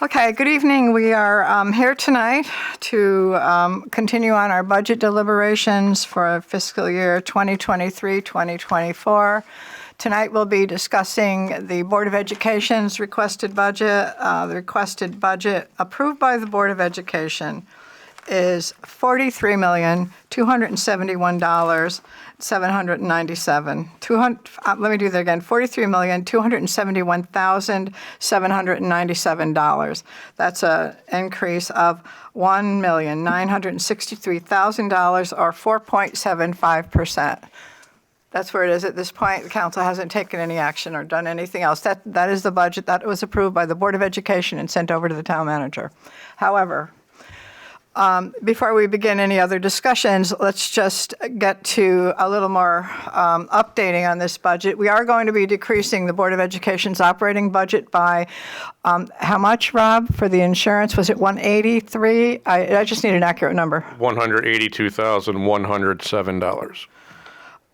Okay, good evening. We are here tonight to continue on our budget deliberations for fiscal year 2023-2024. Tonight we'll be discussing the Board of Education's requested budget. The requested budget approved by the Board of Education is $43,271,797. Let me do that again. $43,271,797. That's an increase of $1,963,000 or 4.75%. That's where it is at this point. The council hasn't taken any action or done anything else. That is the budget that was approved by the Board of Education and sent over to the town manager. However, before we begin any other discussions, let's just get to a little more updating on this budget. We are going to be decreasing the Board of Education's operating budget by how much, Rob, for the insurance? Was it 183? I just need an accurate number. $182,107.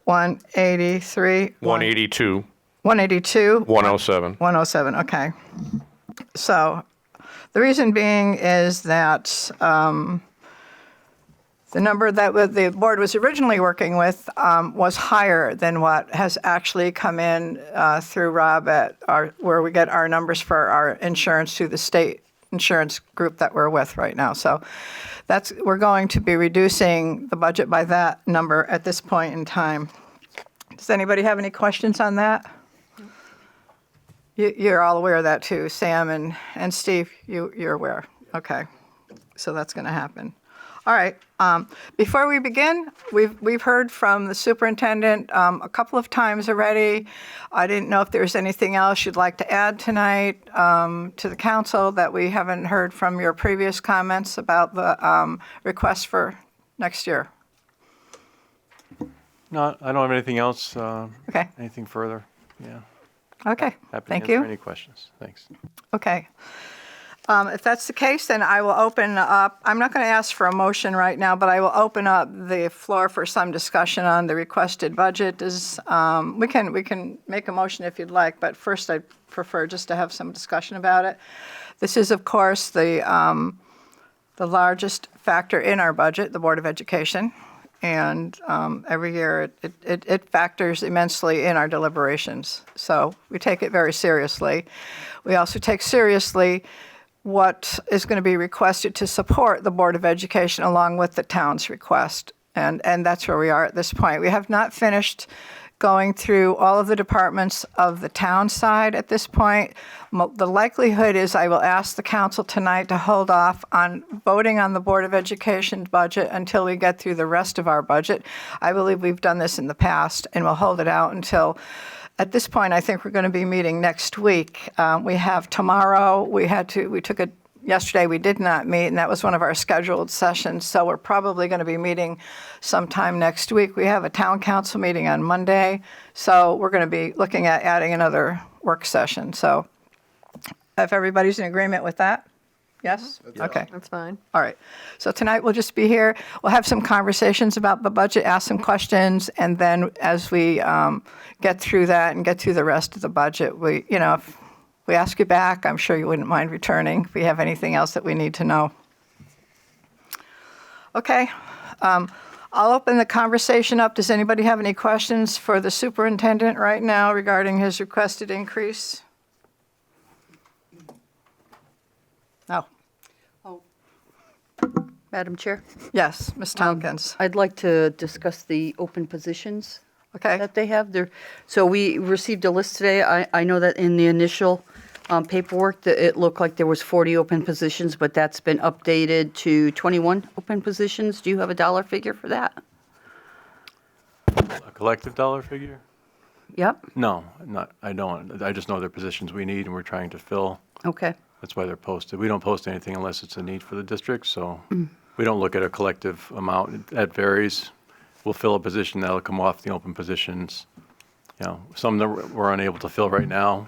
183. 182. 182. 107. 107. Okay. So the reason being is that the number that the board was originally working with was higher than what has actually come in through Rob at where we get our numbers for our insurance through the state insurance group that we're with right now. So we're going to be reducing the budget by that number at this point in time. Does anybody have any questions on that? You're all aware of that too, Sam and Steve, you're aware. Okay, so that's going to happen. All right, before we begin, we've heard from the superintendent a couple of times already. I didn't know if there was anything else you'd like to add tonight to the council that we haven't heard from your previous comments about the request for next year. No, I don't have anything else. Okay. Anything further? Yeah. Okay, Happy thank to you. answer any questions. Thanks. Okay. If that's the case, then I will open up. I'm not going to ask for a motion right now, but I will open up the floor for some discussion on the requested budget. We can make a motion if you'd like, but first I'd prefer just to have some discussion about it. This is, of course, the largest factor in our budget, the Board of Education. And every year it factors immensely in our deliberations. So we take it very seriously. We also take seriously what is going to be requested to support the Board of Education along with the town's request. And that's where we are at this point. We have not finished going through all of the departments of the town side at this point. The likelihood is I will ask the council tonight to hold off on voting on the Board of Education budget until we get through the rest of our budget. I believe we've done this in the past, and we'll hold it out until, at this point, I think we're going to be meeting next week. We have tomorrow, yesterday we did not meet, and that was one of our scheduled sessions, so we're probably going to be meeting sometime next week. We have a town council meeting on Monday, so we're going to be looking at adding another work session. So if everybody's in agreement with that? Yes? Okay. That's fine. All right. So tonight we'll just be here. We'll have some conversations about the budget, ask some questions, and then as we get through that and get through the rest of the budget, if we ask you back, I'm sure you wouldn't mind returning if we have anything else that we need to know. Okay. I'll open the conversation up. Does anybody have any questions for the superintendent right now regarding his requested increase? No. Madam Chair, Yes, Ms. Tompkins. I'd like to discuss the open positions Okay. that they have there. So we received a list today. I know that in the initial paperwork, that it looked like there was 40 open positions, but that's been updated to 21 open positions. Do you have a dollar figure for that? A collective dollar figure? Yep. No, I don't. I just know they're positions we need and we're trying to fill. Okay. That's why they're posted. We don't post anything unless it's a need for the district, so we don't look at a collective amount. That varies. We'll fill a position that'll come off the open positions. Some that we're unable to fill right now.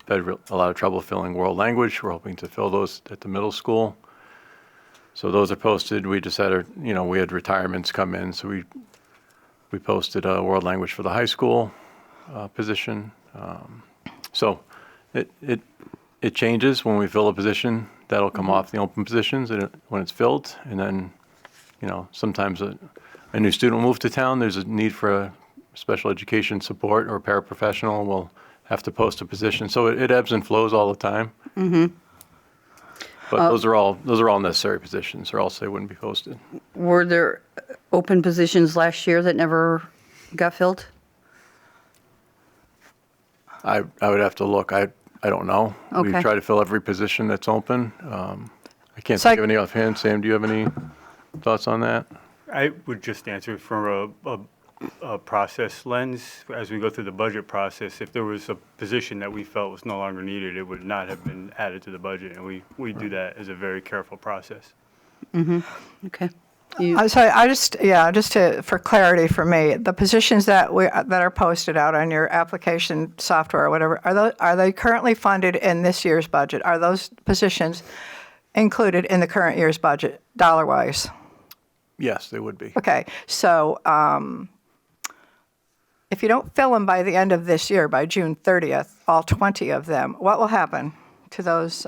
Had a lot of trouble filling world language. We're hoping to fill those at the middle school. So those are posted. We just had we had retirements come in, so we posted a world language for the high school position. So it it changes when we fill a position. That'll come off the open positions when it's filled. And then, sometimes a new student will move to town. There's a need for a special education support or paraprofessional. We'll have to post a position. So it ebbs and flows all the time. But those are all necessary positions, or else they wouldn't be posted. Were there open positions last year that never got filled? I would have to look. I don't know. We Okay. try to fill every position that's open. I can't So think of any offhand. Sam, do you have any thoughts on that? I would just answer from a process lens. As we go through the budget process, if there was a position that we felt was no longer needed, it would not have been added to the budget, and we do that as a very careful process. Okay. For clarity for me, the positions that are posted out on your application software or whatever, are they currently funded in this year's budget? Are those positions included in the current year's budget, dollar-wise? Yes, they would be. Okay, so if you don't fill them by the end of this year, by June 30th, all 20 of them, what will happen to those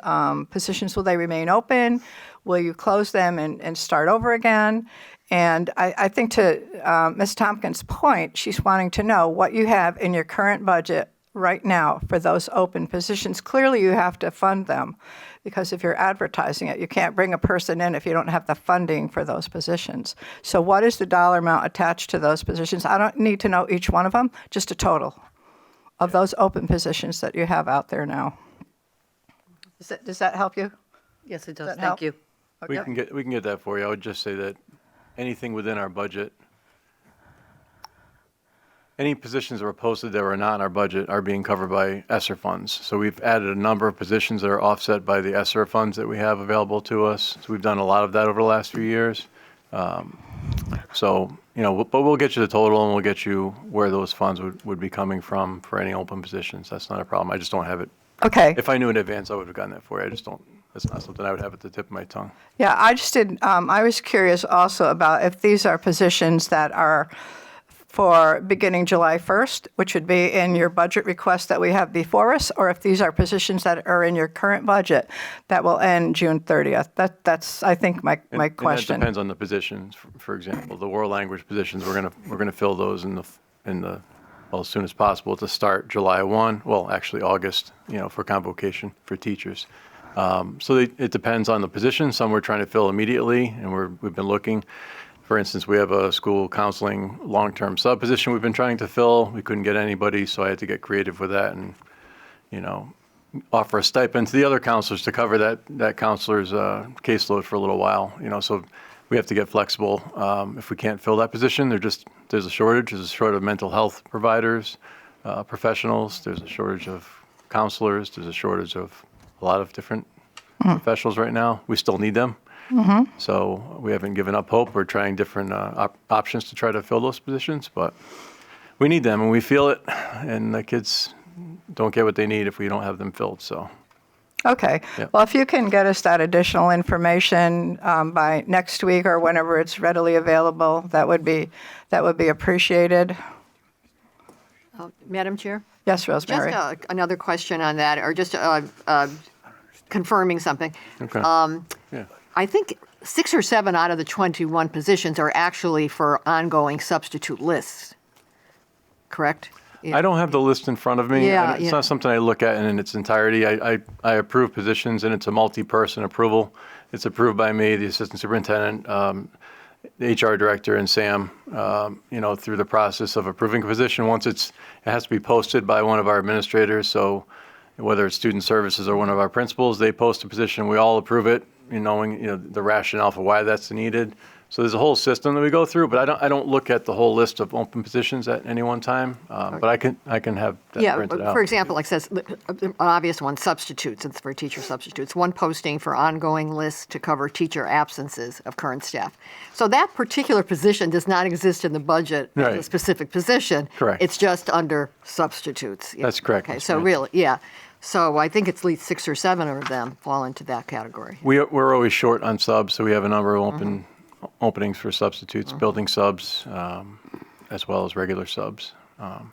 positions? Will they remain open? Will you close them and start over again? And I think to Ms. Tompkins' point, she's wanting to know what you have in your current budget right now for those open positions. Clearly, you have to fund them, because if you're advertising it, you can't bring a person in if you don't have the funding for those positions. So what is the dollar amount attached to those positions? I don't need to know each one of them, just a total of those open positions that you have out there now. Does that help you? Yes, it does. That Thank help? you. We can get that for you. I would just say that anything within our budget, any positions that were posted that were not in our budget are being covered by ESSER funds. So we've added a number of positions that are offset by the ESSER funds that we have available to us. So we've done a lot of that over the last few years. But we'll get you the total, and we'll get you where those funds would be coming from for any open positions. That's not a problem. I just don't have it. Okay. If I knew in advance, I would have gotten that for you. I just don't. That's not something I would have at the tip of my tongue. Yeah, I just did. I was curious also about if these are positions that are for beginning July 1st, which would be in your budget request that we have before us, or if these are positions that are in your current budget that will end June 30th. That's I think my And that question. depends on the positions. For example, the world language positions, we're gonna fill those as soon as possible to start July 1. Well, actually August, for convocation for teachers. So it depends on the position. Some we're trying to fill immediately, and we've been looking. For instance, we have a school counseling long-term sub position we've been trying to fill. We couldn't get anybody, so I had to get creative with that and, offer a stipend to the other counselors to cover that counselor's caseload for a little while. So we have to get flexible. If we can't fill that position, there's a shortage. There's a shortage of mental health providers, professionals. There's a shortage of counselors. There's a shortage of a lot of different professionals right now. We still need them. So we haven't given up hope. We're trying different options to try to fill those positions, but we need them, and we feel it, and the kids don't get what they need if we don't have them filled. So, Okay. Yeah. Well, if you can get us that additional information by next week or whenever it's readily available, that would be appreciated. Madam Chair? Yes, Rosemary. Just another question on that, or just confirming something. okay. Yeah. I think 6 or 7 out of the 21 positions are actually for ongoing substitute lists, correct? I don't have the list in front of me. Yeah, It's yeah. not something I look at in its entirety. I approve positions, and it's a multi-person approval. It's approved by me, the assistant superintendent, the HR director, and Sam, through the process of approving a position. Once it has to be posted by one of our administrators, so whether it's student services or one of our principals, they post a position, we all approve it, knowing the rationale for why that's needed. So there's a whole system that we go through, but I don't look at the whole list of open positions at any one time. But I can have that Yeah, printed out. for example, like says, an obvious one, substitutes, it's for teacher substitutes. One posting for ongoing lists to cover teacher absences of current staff. So that particular position does not exist in the budget as a Right. specific position. Correct. It's just under substitutes. That's correct, Okay, Ms. so Grant. really, yeah. So I think it's at least 6 or 7 of them fall into that category. We're always short on subs, so we have a number of openings for substitutes, building subs, as well as regular subs.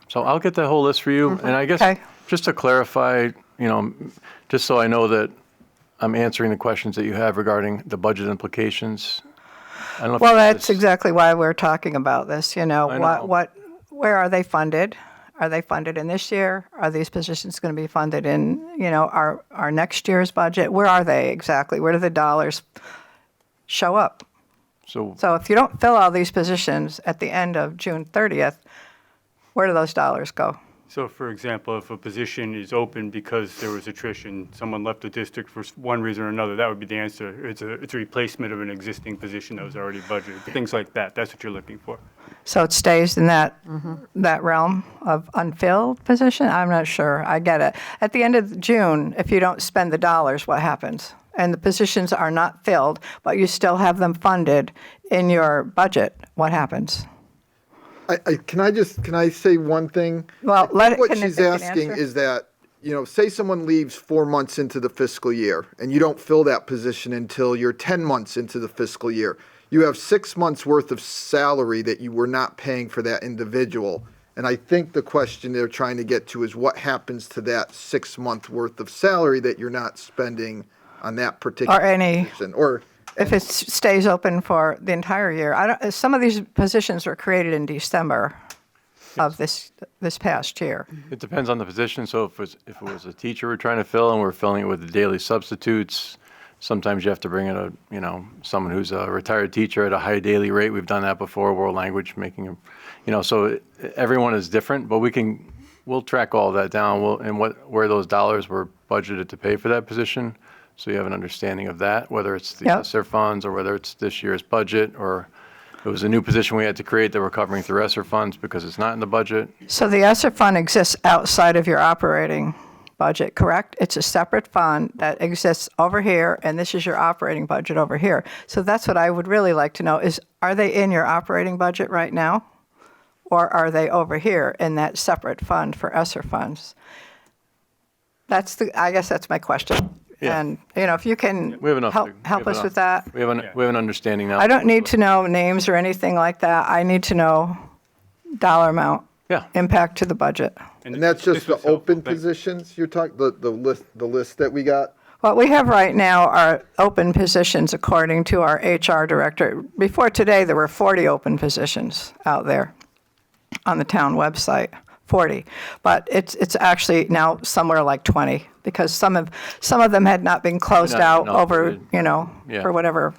So I'll get that whole list for you. And I guess Okay. just to clarify, just so I know that I'm answering the questions that you have regarding the budget implications. I don't know if Well, it's- that's exactly why we're talking about this, I know. where are they funded? Are they funded in this year? Are these positions going to be funded in, our next year's budget? Where are they exactly? Where do the dollars show up? So So if you don't fill all these positions at the end of June 30th, where do those dollars go? So for example, if a position is open because there was attrition, someone left the district for one reason or another, that would be the answer. It's a replacement of an existing position that was already budgeted, things like that. That's what you're looking for. So it stays in that realm of unfilled position? I'm not sure. I get it. At the end of June, if you don't spend the dollars, what happens? And the positions are not filled, but you still have them funded in your budget, what happens? Can I say one thing? Well, I think let it- what can she's they can asking answer? is that, say someone leaves 4 months into the fiscal year and you don't fill that position until you're 10 months into the fiscal year. You have 6 months worth of salary that you were not paying for that individual. And I think the question they're trying to get to is what happens to that 6 month worth of salary that you're not spending on that particular Or any- position? Or If it stays open for the entire year, some of these positions were created in December of this past year. it depends on the position. So if it was a teacher we're trying to fill and we're filling it with the daily substitutes, sometimes you have to bring in someone who's a retired teacher at a high daily rate. We've done that before, world language, so everyone is different, but we'll track all that down. Where those dollars were budgeted to pay for that position. So you have an understanding of that, whether it's the Yep. ESSER funds or whether it's this year's budget, or it was a new position we had to create that we're covering through ESSER funds because it's not in the budget. So the ESSER fund exists outside of your operating budget, correct? It's a separate fund that exists over here, and this is your operating budget over here. So that's what I would really like to know is, are they in your operating budget right now? Or are they over here in that separate fund for ESSER funds? I guess that's my question. Yeah. And, if you can We have enough. help us with that. We have an understanding now. I don't need to know names or anything like that. I need to know dollar amount, Yeah. impact to the budget. And that's this just the was helpful. open Thank- positions you're talking, the list that we got? What we have right now are open positions according to our HR director. Before today, there were 40 open positions out there on the town website, 40. But it's actually now somewhere like 20 because some of them had not been closed Not out enough, over, Yeah. for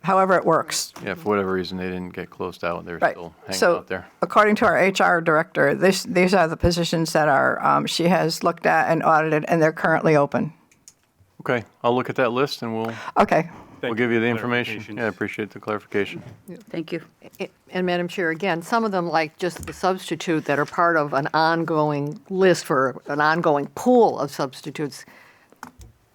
however it works. Yeah, for whatever reason, they didn't get closed out. They're Right. still hanging So out there. according to our HR director, these are the positions that she has looked at and audited, and they're currently open. Okay, I'll look at that list and we'll Okay. Thank give you the for information. clarifications. Yeah, I appreciate the clarification. Thank you. And Madam Chair, again, some of them, like just the substitute that are part of an ongoing list for an ongoing pool of substitutes,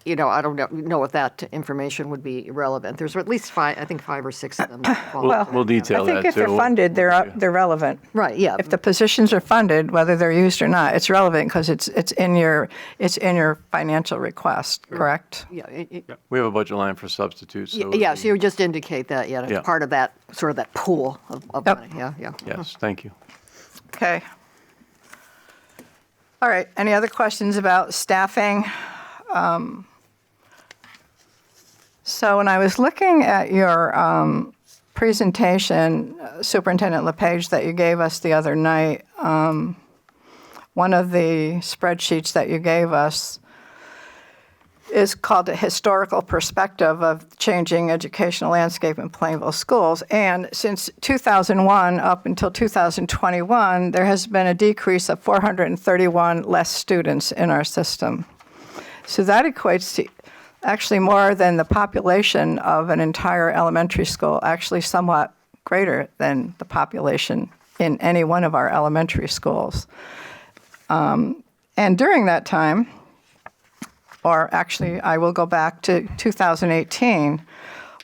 I don't know if that information would be relevant. There's at least five or six of them. We'll detail I that think if they're too. funded, they're relevant. Right, yeah. If the positions are funded, whether they're used or not, it's relevant because it's in your financial request, correct? Yeah, We have a budget line for substitutes. So yeah, so you just indicate that, yeah, Yeah. it's part of that, sort of that pool of Yep. money, yeah. Yes, thank you. Okay. All right, any other questions about staffing? So when I was looking at your presentation, Superintendent LePage, that you gave us the other night, one of the spreadsheets that you gave us is called a historical perspective of changing educational landscape in Plainville schools. And since 2001 up until 2021, there has been a decrease of 431 less students in our system. So that equates to actually more than the population of an entire elementary school, actually somewhat greater than the population in any one of our elementary schools. And during that time, or actually I will go back to 2018,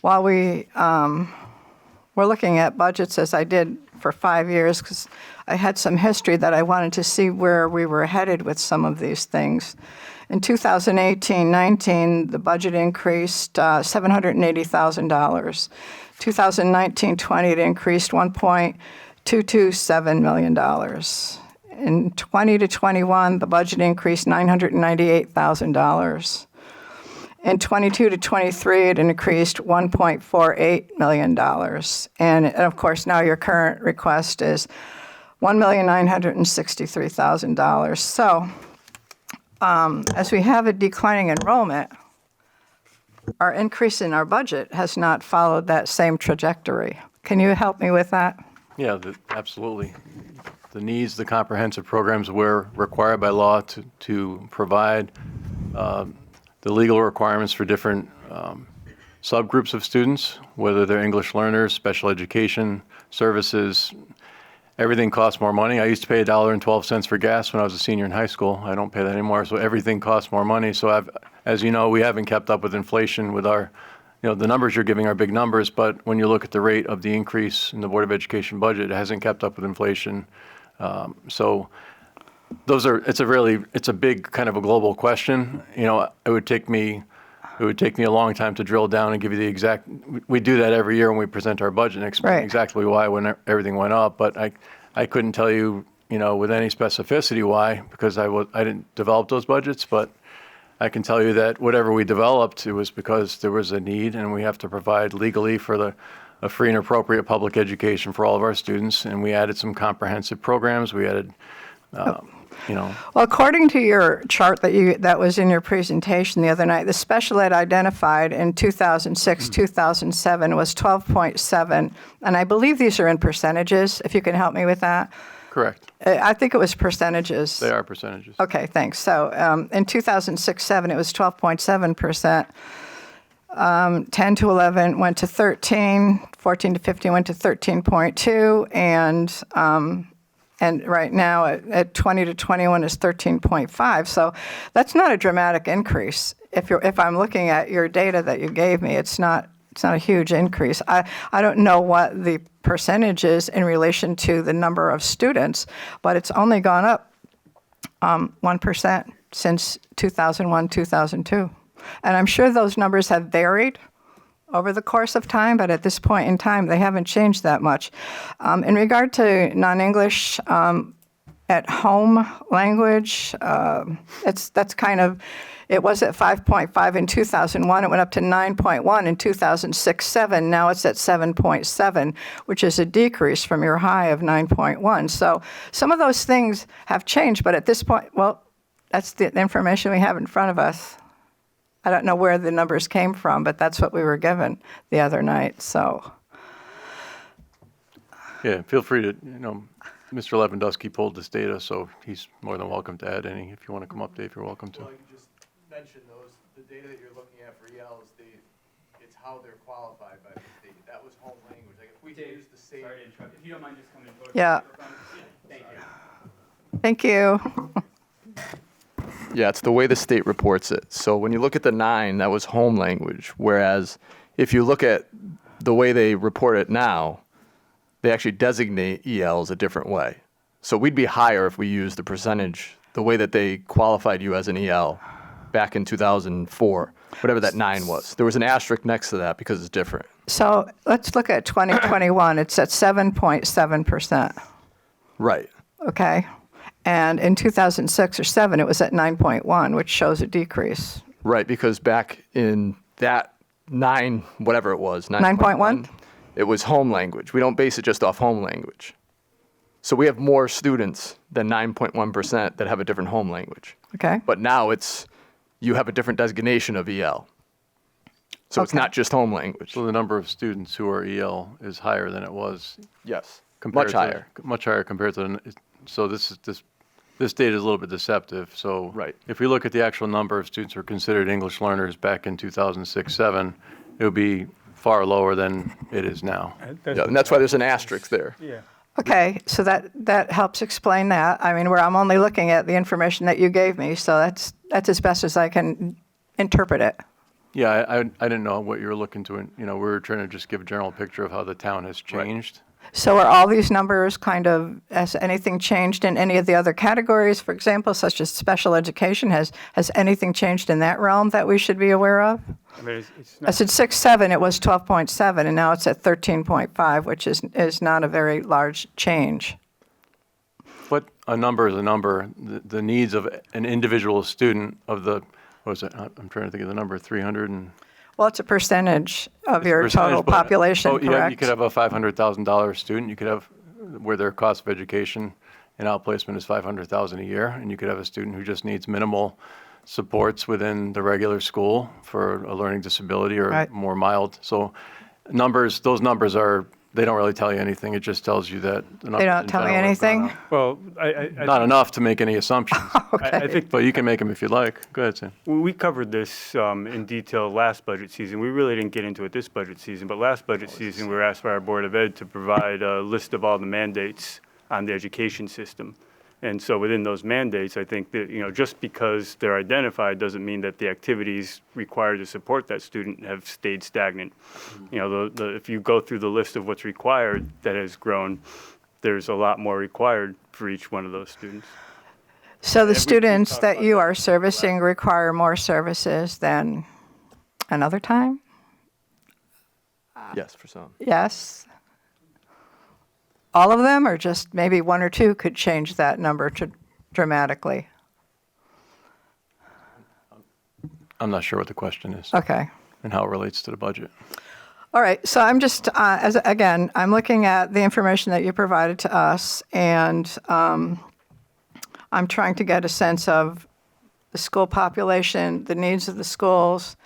while we were looking at budgets as I did for 5 years, because I had some history that I wanted to see where we were headed with some of these things. In 2018-19, the budget increased $780,000. 2019-20, it increased $1.227 million. In 20 to 21, the budget increased $998,000. In 22 to 23, it increased $1.48 million. And of course, now your current request is $1,963,000. So as we have a declining enrollment, our increase in our budget has not followed that same trajectory. Can you help me with that? Yeah, absolutely. The needs, the comprehensive programs we're required by law to provide the legal requirements for different subgroups of students, whether they're English learners, special education services. Everything costs more money. I used to pay $1.12 for gas when I was a senior in high school. I don't pay that anymore, so everything costs more money. So as you know, we haven't kept up with inflation with our, the numbers you're giving are big numbers, but when you look at the rate of the increase in the Board of Education budget, it hasn't kept up with inflation. So it's a big kind of a global question. It would take me a long time to drill down and give you the exact. We do that every year when we present our budget and explain Right. exactly why when everything went up. But I couldn't tell you, with any specificity why, because I didn't develop those budgets. But I can tell you that whatever we developed, it was because there was a need, and we have to provide legally for a free and appropriate public education for all of our students. And we added some comprehensive programs. We added. Well, according to your chart that was in your presentation the other night, the special ed identified in 2006, 2007 was 12.7, and I believe these are in percentages, if you can help me with that. Correct. I think it was percentages. They are percentages. Okay, thanks. So in 2006-7, it was 12.7%. 10 to 11 went to 13, 14 to 15 went to 13.2, and right now at 20 to 21 is 13.5. So that's not a dramatic increase. If I'm looking at your data that you gave me, it's not a huge increase. I don't know what the percentage is in relation to the number of students, but it's only gone up 1% since 2001, 2002. And I'm sure those numbers have varied over the course of time, but at this point in time, they haven't changed that much. In regard to non-English at home language, that's kind of, it was at 5.5 in 2001. It went up to 9.1 in 2006-7. Now it's at 7.7, which is a decrease from your high of 9.1. So some of those things have changed, but at this point, well, that's the information we have in front of us. I don't know where the numbers came from, but that's what we were given the other night, so. Yeah, feel free to, Mr. Lewandowski pulled this data, so he's more than welcome to add any. If you want to come up, Dave, you're welcome to. Well, you just mentioned the data that you're looking at for ELs, it's how they're qualified by the state. That was home language. Like if we use the state. Sorry to interrupt. If you don't mind just coming forward. Yeah. Thank you. Thank you. Yeah, it's the way the state reports it. So when you look at the 9, that was home language. Whereas if you look at the way they report it now, they actually designate ELs a different way. So we'd be higher if we used the percentage, the way that they qualified you as an EL back in 2004, whatever that 9 was. There was an asterisk next to that because it's different. So let's look at 2021. It's at 7.7%. Right. Okay. And in 2006 or 7, it was at 9.1, which shows a decrease. Right, because back in that 9, whatever it was, 9.1? It was home language. We don't base it just off home language. So we have more students than 9.1% that have a different home language. Okay. But now you have a different designation of EL. So it's Okay. not just home language. So the number of students who are EL is higher than it was. Yes, compared much to- higher. Much higher compared to, so this data is a little bit deceptive. So Right. if we look at the actual number of students who are considered English learners back in 2006-7, it would be far lower than it is now. Yeah, and that's why there's an asterisk there. Yeah. Okay, so that helps explain that. I mean, where I'm only looking at the information that you gave me, so that's as best as I can interpret it. Yeah, I didn't know what you were looking to, we were trying to just give a general picture of how the town has changed. So are all these numbers has anything changed in any of the other categories, for example, such as special education? Has anything changed in that realm that we should be aware of? I mean, it's I not, said 6-7, it was 12.7, and now it's at 13.5, which is not a very large change. But a number is a number. The needs of an individual student of the, what was it? I'm trying to think of the number, 300 and. Well, it's a percentage of your percentage, total but- population, oh, correct? Yeah, you could have a $500,000 student. You could have where their cost of education and outplacement is $500,000 a year, and you could have a student who just needs minimal supports within the regular school for a learning disability or Right. more mild. So numbers, those numbers are, they don't really tell you anything. It just tells you that the numbers They don't in tell me general have gone anything? up. Well, Not enough to make any assumptions, I think but you can make them if you like. Go ahead, Sam. we covered this in detail last budget season. We really didn't get into it this budget season, but last budget season, we were asked by our Board of Ed to provide a list of all the mandates on the education system. And so within those mandates, I think that, just because they're identified doesn't mean that the activities required to support that student have stayed stagnant. If you go through the list of what's required that has grown, there's a lot more required for each one of those students. So the we students talked that about you that are servicing require more services than another time? Yes, for some. Yes? All of them, or just maybe one or two could change that number dramatically? I'm not sure what the question is Okay. and how it relates to the budget. All right, so I'm just, again, I'm looking at the information that you provided to us, and I'm trying to get a sense of the school population, the needs of the schools,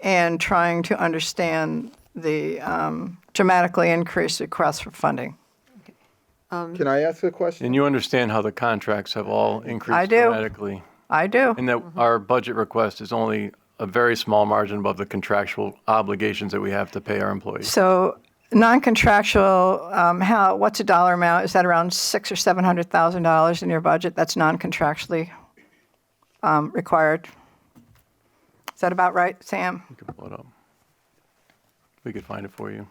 and trying to understand the dramatically increased requests for funding. Can I ask a question? And you understand how the contracts have all increased I do. dramatically? I do. And that our budget request is only a very small margin above the contractual obligations that we have to pay our employees. So non-contractual, what's a dollar amount? Is that around $600,000 or $700,000 in your budget? That's non-contractually required. Is that about right, Sam? You can pull it up. We could find it for you.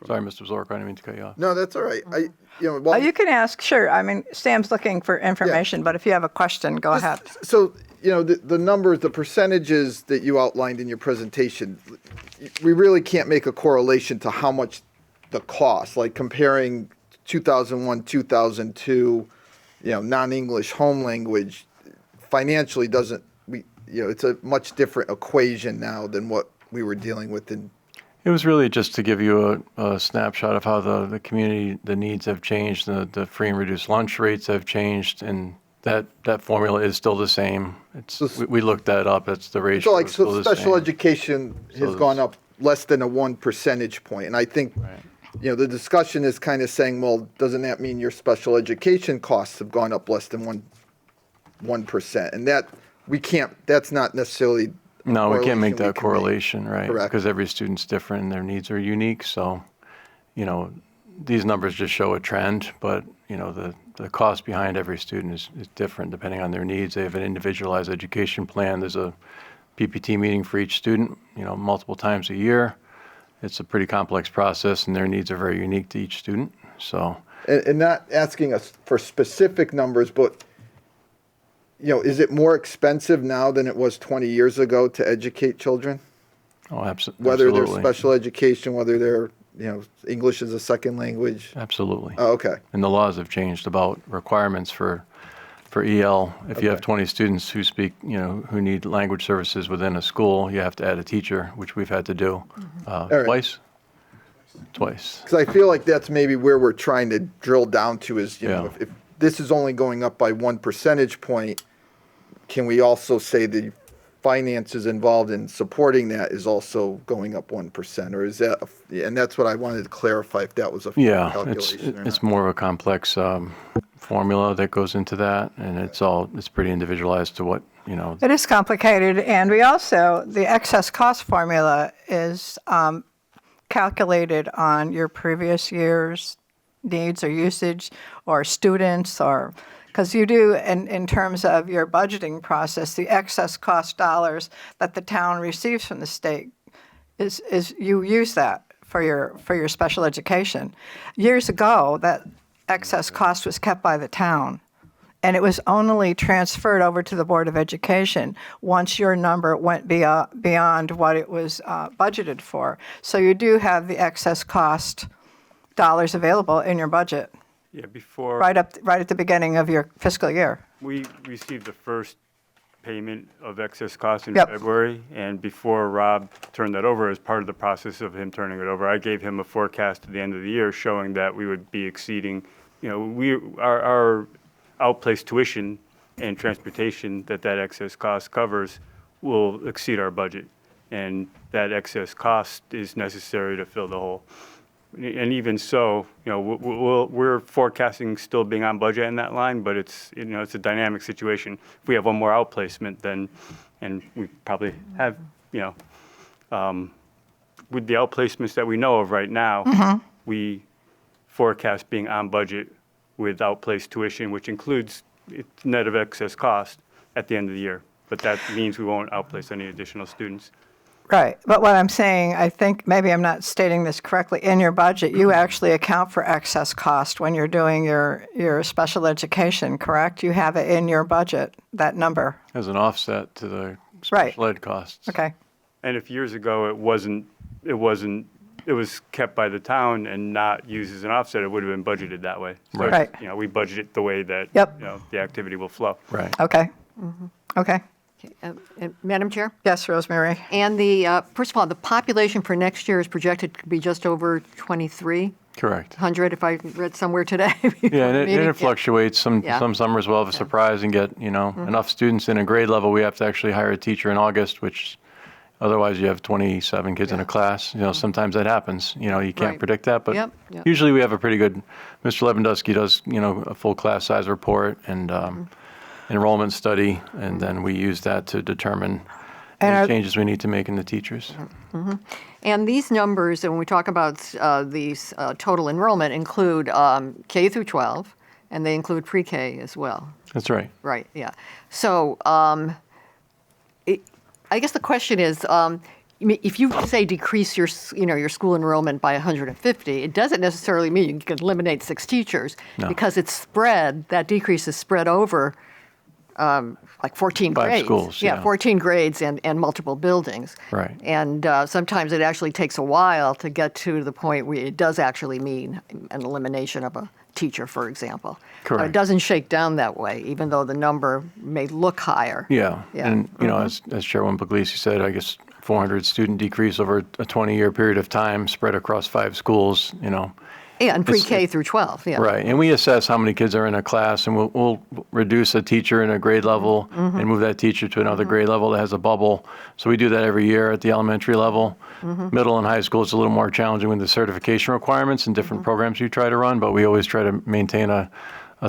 Sorry, Mr. Zork, I didn't mean to cut you off. No, that's all right. Oh, you can ask, sure. I mean, Sam's looking for information, but if you have a question, go ahead. So, the numbers, the percentages that you outlined in your presentation, we really can't make a correlation to how much the cost, like comparing 2001, 2002, non-English home language, financially doesn't, it's a much different equation now than what we were dealing with in. It was really just to give you a snapshot of how the community, the needs have changed, the free and reduced lunch rates have changed, and that formula is still the same. We looked that up. That's the ratio. So like, is still the special same. education has gone up less than a 1 percentage point. And I think, the discussion is kind of saying, well, doesn't that mean your special education costs have gone up less than 1%? And that's not necessarily. No, we can't make we that can correlation, right? Correct. Because every student's different and their needs are unique. So, these numbers just show a trend, but, the cost behind every student is different depending on their needs. They have an individualized education plan. There's a PPT meeting for each student, multiple times a year. It's a pretty complex process, and their needs are very unique to each student. So, And not asking us for specific numbers, but, is it more expensive now than it was 20 years ago to educate children? oh, absolutely. Whether they're special education, whether they're, English as a second language? Absolutely. Oh, okay. And the laws have changed about requirements for EL. If you have 20 students who speak, who need language services within a school, you have to add a teacher, which we've had to do right. twice. Twice. Because I feel like that's maybe where we're trying to drill down to is, Yeah. if this is only going up by 1 percentage point, can we also say the finances involved in supporting that is also going up 1%? Or is that, and that's what I wanted to clarify, if that was a fair Yeah, calculation or it's not. more of a complex formula that goes into that, and it's pretty individualized to what, It is complicated, and we also, the excess cost formula is calculated on your previous year's needs or usage or students, or because you do in terms of your budgeting process, the excess cost dollars that the town receives from the state is you use that for your special education. Years ago, that excess cost was kept by the town, and it was only transferred over to the Board of Education once your number went beyond what it was budgeted for. So you do have the excess cost dollars available in your budget. Yeah, before. right at the beginning of your fiscal year. We received the first payment of excess costs in Yep. February, and before Rob turned that over, as part of the process of him turning it over, I gave him a forecast at the end of the year showing that we would be exceeding, our outplaced tuition and transportation that excess cost covers will exceed our budget, and that excess cost is necessary to fill the hole. And even so, we're forecasting still being on budget in that line, but it's a dynamic situation. If we have one more outplacement, then, and we probably have, with the outplacements that we know of right now, we forecast being on budget with outplaced tuition, which includes net of excess cost at the end of the year. But that means we won't outplace any additional students. Right, but what I'm saying, I think maybe I'm not stating this correctly, in your budget, you actually account for excess cost when you're doing your special education, correct? You have it in your budget, that number. As an offset to the Right. special ed costs. Okay, And if years ago it was kept by the town and not used as an offset, it would have been budgeted that way. So, Right. we budget it the way that, Yep. the activity will flow. Right. okay, okay. And Madam Chair? Yes, Rosemary? And first of all, the population for next year is projected to be just over 2,300, Correct. if I read somewhere today. Yeah, and Meeting. it fluctuates. Some Yeah. summers we'll have a surprise and get, enough students in a grade level. We have to actually hire a teacher in August, which otherwise you have 27 kids in a class. Sometimes that happens. You can't Right. predict that, but Yep. usually we have a pretty good, Mr. Lewandowski does, a full class size report and enrollment study, and then we use that to determine And any are- changes we need to make in the teachers. And these numbers, and when we talk about these total enrollment, include K through 12, and they include pre-K as well. That's right. Right, yeah. So I guess the question is, if you say decrease your school enrollment by 150, it doesn't necessarily mean you can eliminate 6 teachers. No. Because it's spread, that decrease is spread over like 14 5 grades. schools, Yeah, yeah. 14 grades and multiple buildings. Right. And sometimes it actually takes a while to get to the point where it does actually mean an elimination of a teacher, for example. But it Correct. doesn't shake down that way, even though the number may look higher. Yeah. Yeah. And, as Chairwoman Puglisi said, I guess 400 student decrease over a 20-year period of time spread across 5 schools, Yeah, and pre-K through 12, yeah. Right, and we assess how many kids are in a class, and we'll reduce a teacher in a grade level and move that teacher to another grade level that has a bubble. So we do that every year at the elementary level. Middle and high school is a little more challenging with the certification requirements and different programs you try to run, but we always try to maintain a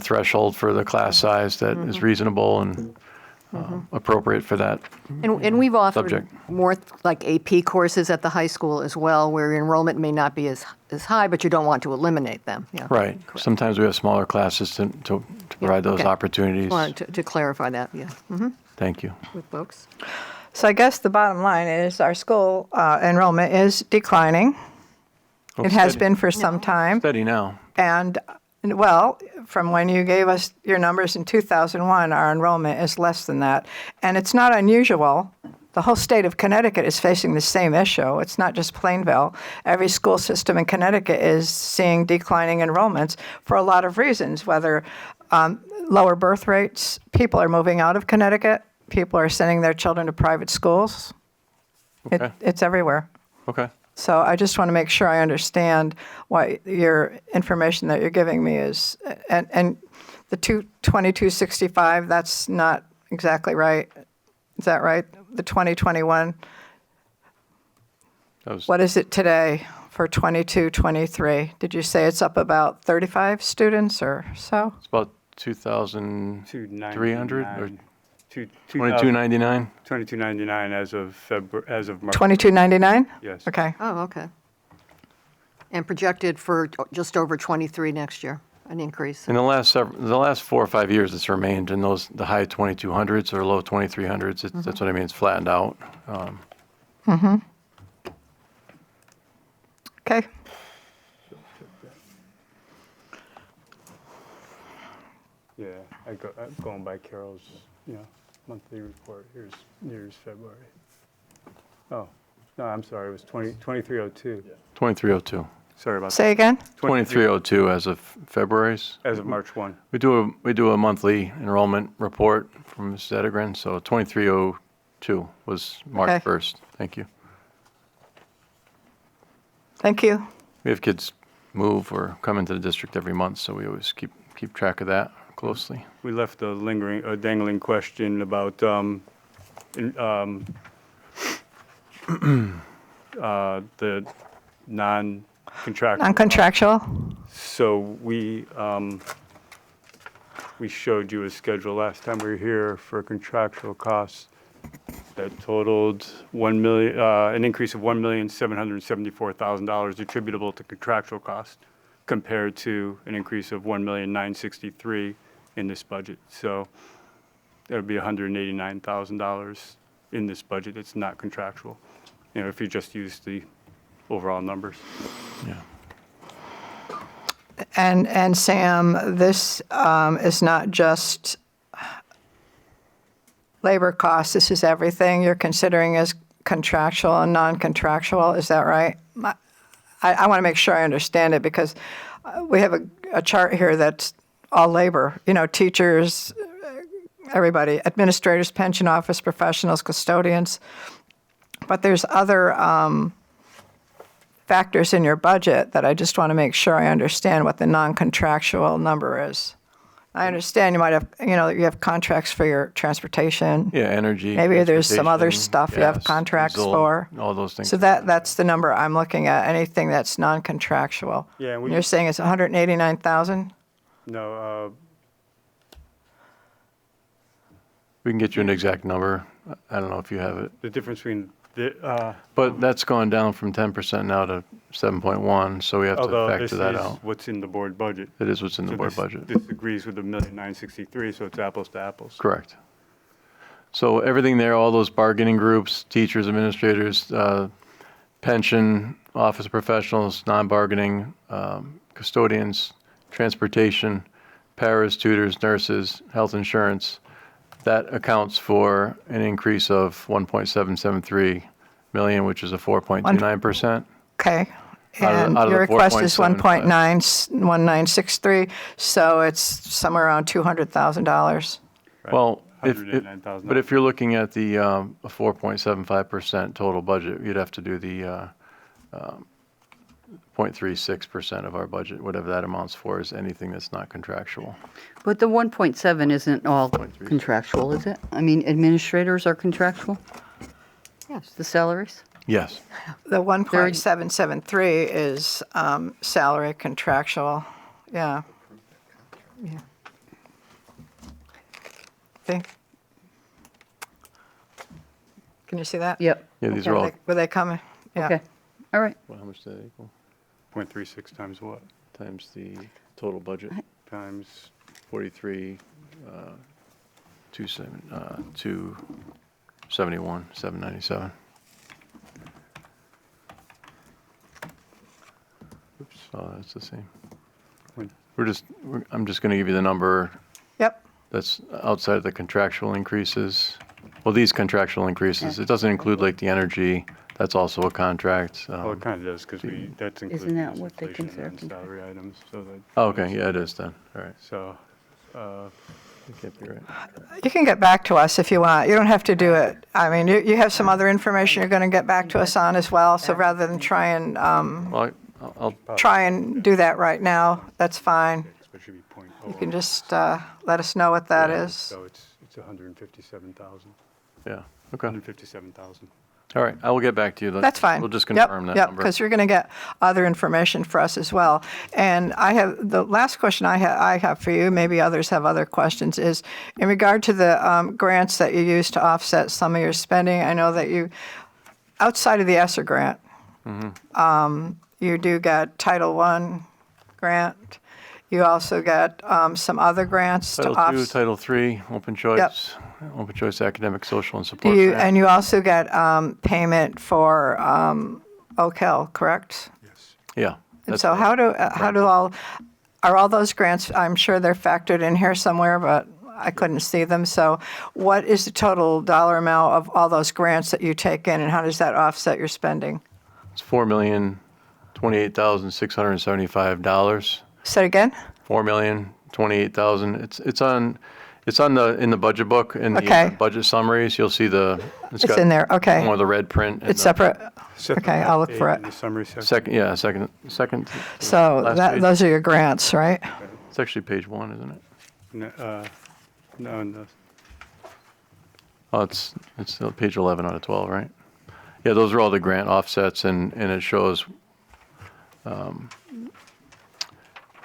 threshold for the class size that is reasonable and appropriate for that. And we've offered Subject. more like AP courses at the high school as well, where enrollment may not be as high, but you don't want to eliminate them. Yeah. Right, sometimes we have smaller classes to provide those okay. opportunities. Wanted to clarify that, yeah, Thank you. with folks. So I guess the bottom line is our school enrollment is declining. Oh, It has steady. been for some time. Steady now. And, well, from when you gave us your numbers in 2001, our enrollment is less than that. And it's not unusual. The whole state of Connecticut is facing the same issue. It's not just Plainville. Every school system in Connecticut is seeing declining enrollments for a lot of reasons, whether lower birth rates, people are moving out of Connecticut, people are sending their children to private schools. Okay. It's everywhere. Okay. So I just want to make sure I understand what your information that you're giving me is. And the 2265, that's not exactly right. Is that right? The 2021, That was- what is it today for 22-23? Did you say it's up about 35 students or so? It's about 2,300 or 2299. 2299? 2299 as of March. 2299? Yes. Okay. Oh, okay. And projected for just over 23 next year, an increase. In the last 4 or 5 years, it's remained in the high 2200s or low 2300s. That's what I mean. It's flattened out. Okay. Yeah, I'm going by Carol's, monthly report. Here's February. Oh, no, I'm sorry, it was 2302. 2302. Sorry about that. Say again? 2302 as of February's. As of March 1. We do a monthly enrollment report from Ms. Edegren, so 2302 was March Okay. 1st. Thank you. Thank you. We have kids move or come into the district every month, so we always keep track of that closely. We left a lingering, a dangling question about the non-contractual. Non-contractual? So we showed you a schedule last time we were here for contractual costs that totaled an increase of $1,774,000 attributable to contractual costs compared to an increase of $1,963,000 in this budget. So that would be $189,000 in this budget. It's not contractual, if you just use the overall numbers. Yeah. And Sam, this is not just labor costs, this is everything you're considering as contractual and non-contractual, is that right? I want to make sure I understand it because we have a chart here that's all labor, teachers, everybody, administrators, pension office professionals, custodians, but there's other factors in your budget that I just want to make sure I understand what the non-contractual number is. I understand you might have, you have contracts for your transportation. Yeah, energy. Maybe there's some other transportation, stuff you have gas, contracts diesel, for. all those things. So that's the number I'm looking at, anything that's non-contractual. Yeah, and And you're saying it's 189,000? No, We can get you an exact number. I don't know if you have it. the difference between But that's gone down from 10% now to 7.1, so we have to although this factor is that out. what's in the board budget. It is what's in the So board this- budget. This agrees with the $1,963,000, so it's apples to apples. Correct. So everything there, all those bargaining groups, teachers, administrators, pension, office professionals, non-bargaining, custodians, transportation, paras, tutors, nurses, health insurance, that accounts for an increase of 1.773 million, which is a 4.29%. Okay. Out of And the your request is 4.75. 1.1963, so it's somewhere around $200,000. Well, $189,000. but if you're looking at the a 4.75% total budget, you'd have to do the 0.36% of our budget, whatever that amounts for, is anything that's not contractual. But the 1.7 isn't all contractual, is it? I mean, administrators are contractual, Yes. the salaries? Yes. The 1.773 is salary contractual, yeah. Yeah. Okay. Can you see that? Yep. Yeah, these Okay. are all, Were they coming? Yeah. Okay, all right. well, how much does that equal? 0.36 times what? Times the total budget, Times 43, 271, 797. Oops, oh, that's the same. Point- I'm just going to give you the number Yep, that's outside of the contractual increases. Well, these contractual increases, it doesn't include like the energy, that's also a contract. Well, it kind of does, because that's included that in what they inflation consider and salary items, so that. Oh, okay, yeah, it is then, all right. So, That can't be right. you can get back to us if you want. You don't have to do it. I mean, you have some other information you're going to get back to us on as well, so rather than try and Well, I'll, do that right now, that's fine. so it should be You can just let us know what that is. So it's 157,000, yeah, okay. 157,000. All right, I will get back to you. That's fine. We'll just confirm that Yep, number. because you're going to get other information for us as well. And the last question I have for you, maybe others have other questions, is in regard to the grants that you use to offset some of your spending. I know that you, outside of the ESSER grant, you do get Title I grant. You also get some other grants to Title II, offset. Title III, open choice, open choice academic, social, and Do support. you, grant. and you also get payment for OCAL, correct? Yes. Yeah. And that's so right. are all those grants, I'm sure they're factored in here somewhere, but I couldn't see them. So what is the total dollar amount of all those grants that you take in, and how does that offset your spending? It's $4,025,000 $4,028,675. Say it again? $4,028,000. It's in the budget book, in the Okay. budget summaries, you'll see It's in there, okay. More of the red print. It's separate? Separate Okay, I'll look page for in it. the summary section. Second. So last page. those are your grants, right? It's actually page 1, isn't it? No. Oh, it's page 11 out of 12, right? Yeah, those are all the grant offsets, and it shows, it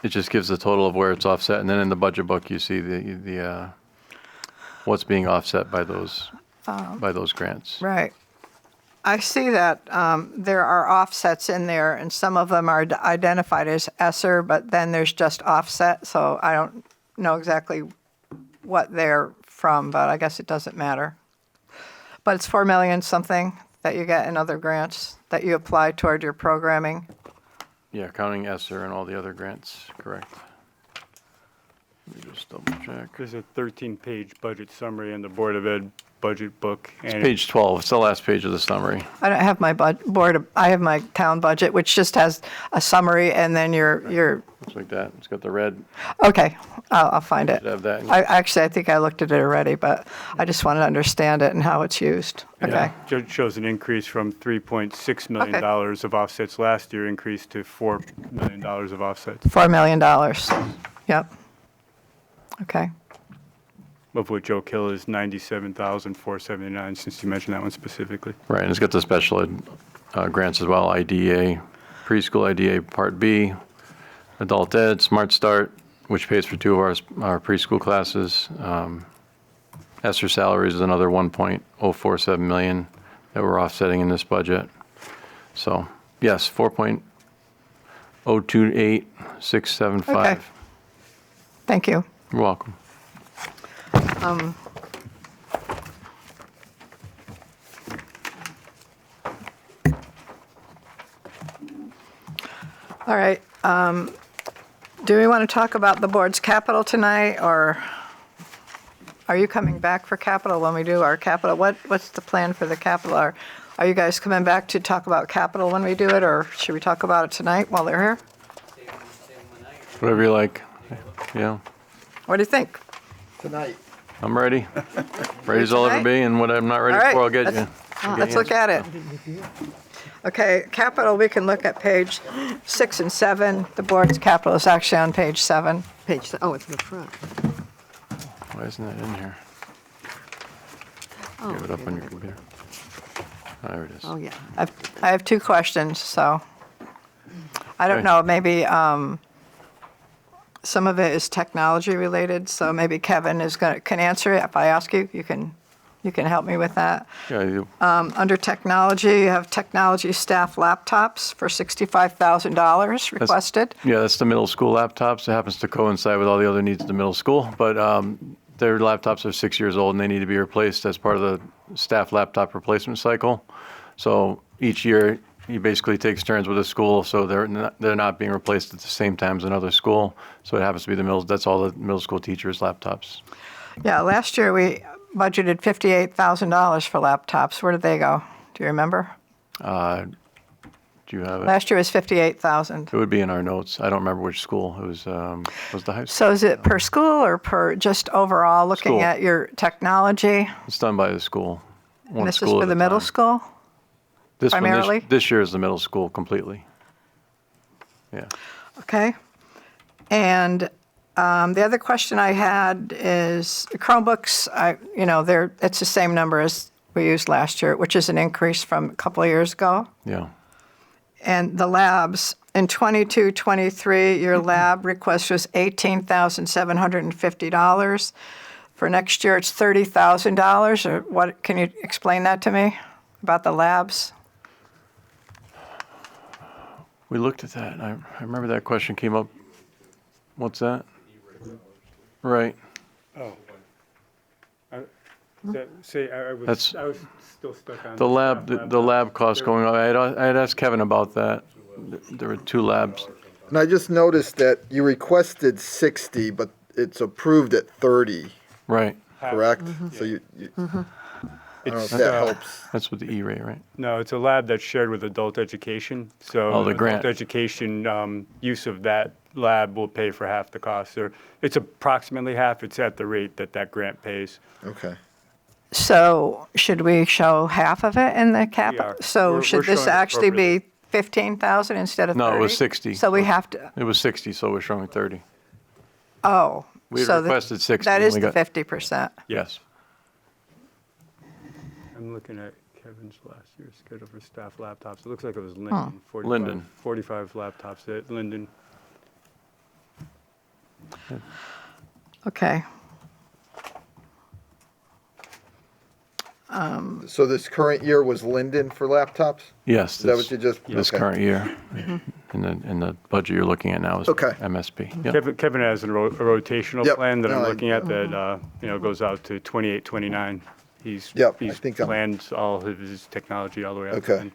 just gives the total of where it's offset, and then in the budget book, you see the what's being offset by those grants. Right. I see that there are offsets in there, and some of them are identified as ESSER, but then there's just offset, so I don't know exactly what they're from, but I guess it doesn't matter. But it's 4 million something that you get in other grants that you apply toward your programming. Yeah, counting ESSER and all the other grants, correct. Let me just double check. There's a 13-page budget summary in the Board of Ed budget book. It's page 12, it's the last page of the summary. I don't have my I have my town budget, which just has a summary and then your, Looks like that, it's got the red, okay, I'll find it. should have that. I think I looked at it already, but I just wanted to understand it and how it's used. Okay. It shows an increase from $3.6 million Okay. of offsets last year, increased to $4 million of offsets, $4 million. Yep. Okay. of which Oak Hill is $97,479, since you mentioned that one specifically. Right, and it's got the special ed grants as well, IDEA, preschool IDEA Part B, adult ed, Smart Start, which pays for 2 of our preschool classes. ESSER salaries is another 1.047 million that we're offsetting in this budget. So, yes, 4.028675. Okay. Thank you. You're welcome. All right. Do we want to talk about the board's capital tonight, or are you coming back for capital when we do our capital? What's the plan for the capital? Are you guys coming back to talk about capital when we do it, or should we talk about it tonight while they're here? Whatever you like. Yeah, What do you think? Tonight. I'm ready. Ready as I'll ever be, and what I'm not ready All right, for, I'll get you. Let's look at it. Okay, capital, we can look at page 6 and 7. The board's capital is actually on page 7. It's in the front. Why isn't that in here? Give it up on your computer. Oh, there it is. Oh, yeah. I have 2 questions, so I don't Okay. know, maybe some of it is technology related, so maybe Kevin can answer it. If I ask you, you can help me with that. Yeah, you, Under technology, you have technology staff laptops for $65,000 requested. yeah, that's the middle school laptops. It happens to coincide with all the other needs of the middle school, but their laptops are 6 years old and they need to be replaced as part of the staff laptop replacement cycle. So each year, he basically takes turns with the school, so they're not being replaced at the same time as another school. So it happens to be that's all the middle school teachers' laptops. Yeah, last year we budgeted $58,000 for laptops. Where did they go? Do you remember? Do you have it? Last year was $58,000. It would be in our notes. I don't remember which school. It was the high school. So is it per school or per just overall looking School. at your technology? It's done by the school. One And this is school for at the a middle time. school? This one, primarily? this year is the middle school completely. Yeah. Okay. And the other question I had is Chromebooks, it's the same number as we used last year, which is an increase from a couple of years ago. Yeah. And the labs, in 22-23, your lab request was $18,750. For next year, it's $30,000, or what? Can you explain that to me about the labs? We looked at that. I remember that question came up. What's that? Right. Oh. I was That's- I was still stuck on. The lab cost going up. I had asked Kevin about that. There were 2 labs. And I just noticed that you requested 60, but it's approved at 30, Right. correct? So you I don't know if It's, that uh, helps. That's with the E-rate, right? No, it's a lab that's shared with adult education. So Oh, the grant. adult education, use of that lab will pay for half the cost. Or it's approximately half. It's at the rate that grant pays. Okay. So should we show half of it in the capital? are. So We're should this showing it actually be appropriately. 15,000 instead of 30? No, it was 60. So we have to, It was 60, so we're showing 30. oh. We had so the- requested 60, That and is we the got- 50%. Yes. I'm looking at Kevin's last year's schedule for staff laptops. It looks like it was Linden. 45, Linden. 45 laptops at Linden. Okay. So this current year was Linden for laptops? Yes. Is that what you just? This okay. current year. In the budget you're looking at now is Okay. MSP. Yep. Kevin has a rotational Yep. plan that I'm No, I- looking at that, goes out to 28, 29. He's Yep, I he's think I'm- planned all of his technology all the way up. Okay.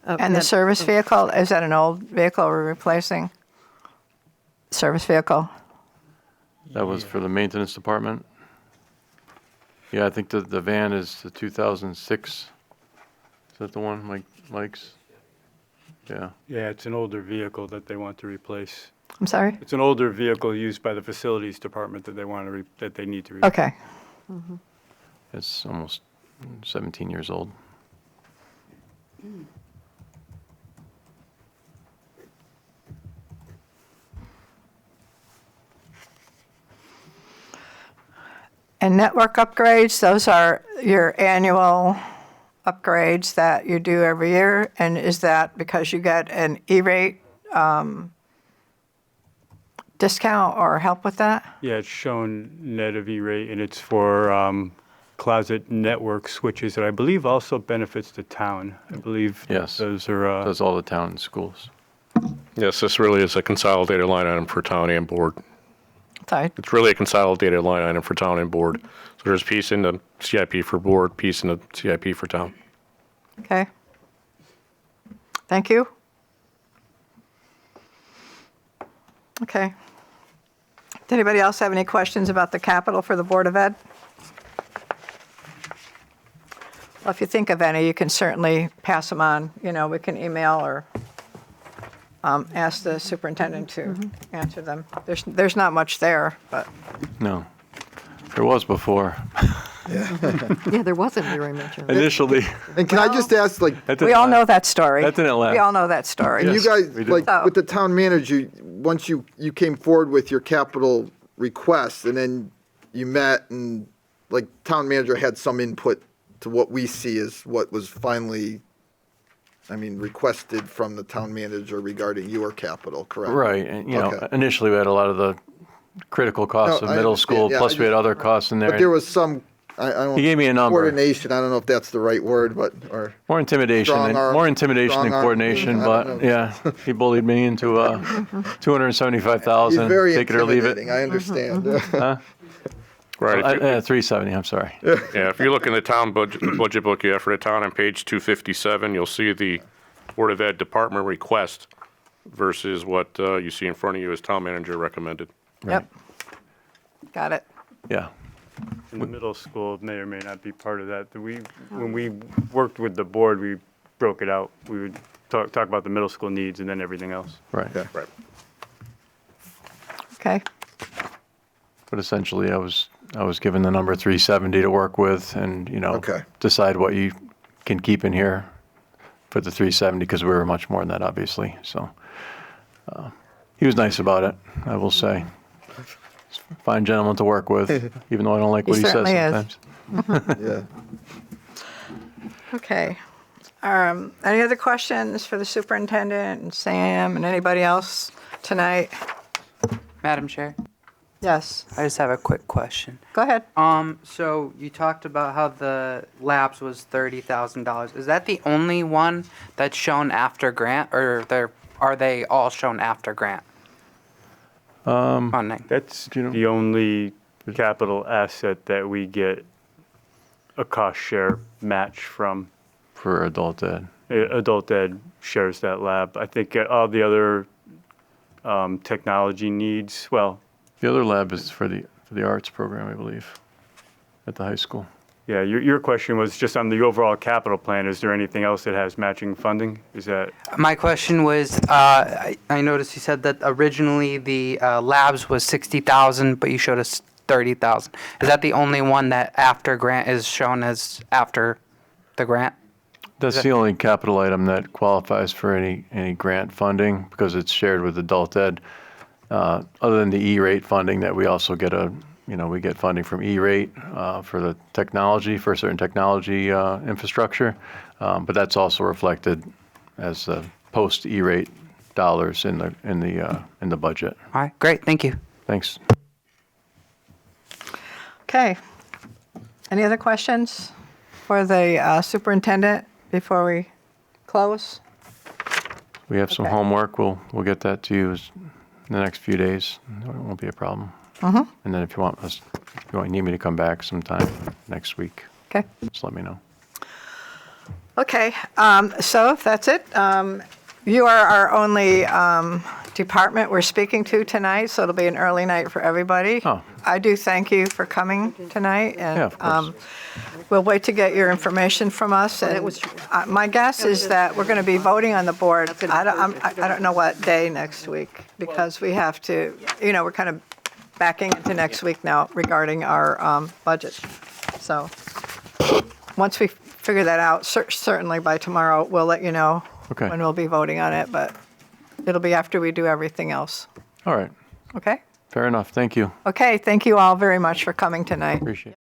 And And the service vehicle, is that an old vehicle we're replacing? Service vehicle? That was for the maintenance department. Yeah, I think the van is the 2006. Is that the one, Mike's? Yeah. Yeah, it's an older vehicle that they want to replace. I'm sorry? It's an older vehicle used by the facilities department that they want to, that they need to replace. Okay. It's almost 17 years old. And network upgrades, those are your annual upgrades that you do every year? And is that because you get an E-rate discount or help with that? Yeah, it's shown net of E-rate, and it's for closet network switches, that I believe also benefits the town. I believe Yes. those are, Does all the town schools. Yes, this really is a consolidated line item for town and board. Sorry. It's really a consolidated line item for town and board. So there's a piece in the CIP for board, piece in the CIP for town. Okay. Thank you. Okay. Does anybody else have any questions about the capital for the Board of Ed? Well, if you think of any, you can certainly pass them on. We can email or ask the superintendent to answer them. There's not much there, but No. There was before. Yeah, there wasn't, you were mentioning. Initially. And can I just ask, like, we all know that story. That didn't last. We all know that story. you guys, we did. like, So- with the town manager, once you came forward with your capital request, and then you met, and, like, town manager had some input to what we see as what was finally, requested from the town manager regarding your capital, correct? Right, and, Okay. initially we had a lot of the critical costs No, of I middle understand. school, Yeah, plus I we had just- other costs in there. But there was some, I don't. He gave me a number. Coordination, I don't know if that's the right word, but, or. More intimidation, Strong arm- more intimidation than strong arm. coordination, I but don't know. yeah, he bullied me into He's 275,000, very take it or leave intimidating, it. I understand. Right. If you- 370, I'm sorry. Yeah, if you look in the town budget book you have for the town on page 257, you'll see the Board of Ed department request versus what you see in front of you as town manager recommended. Yep. Got it. Yeah, in the middle school, may or may not be part of that. When we worked with the board, we broke it out. We would talk about the middle school needs and then everything else. right. Okay. Right. Okay. But essentially, I was given the number 370 to work with and, Okay. decide what you can keep in here for the 370, because we were much more than that, obviously, so. He was nice about it, I will say. He's a fine gentleman to work with, even though I don't like He what he says certainly is. sometimes. Yeah. Okay. Any other questions for the superintendent and Sam and anybody else tonight? Madam Chair, Yes. I just have a quick question. Go ahead. So you talked about how the labs was $30,000. Is that the only one that's shown after grant, or are they all shown after grant? Funding. That's you know- the only capital asset that we get a cost share match from. For adult ed. Adult Ed shares that lab. I think all the other technology needs, well, The other lab is for the for the arts program, I believe, at the high school. Yeah, your question was just on the overall capital plan, is there anything else that has matching funding? Is that, My question was, I noticed you said that originally the labs was 60,000, but you showed us 30,000. Is that the only one that after grant is shown as after the grant? That's the only capital item that qualifies for any grant funding because it's shared with adult ed. Other than the E-rate funding that we also get we get funding from E-rate for the technology, for certain technology infrastructure. But that's also reflected as post E-rate dollars in the budget. All right, great, thank you. Thanks. Okay. Any other questions for the superintendent before we close? We have some Okay. homework. We'll get that to you in the next few days. It won't be a problem. And then if you need me to come back sometime next week, Okay. just let me know. Okay, so if that's it, you are our only department we're speaking to tonight, so it'll be an early night for everybody. Oh. I do thank you for coming tonight, and Yeah, of course. we'll wait to get your information from us. And my guess is that we're going to be voting on the board. I don't know what day next week, because we have to, we're kind of backing into next week now regarding our budget. So once we figure that out, certainly by tomorrow, we'll let you know Okay. when we'll be voting on it, but it'll be after we do everything else. All right. Okay? Fair enough. Thank you. Okay, thank you all very much for coming tonight. Appreciate it.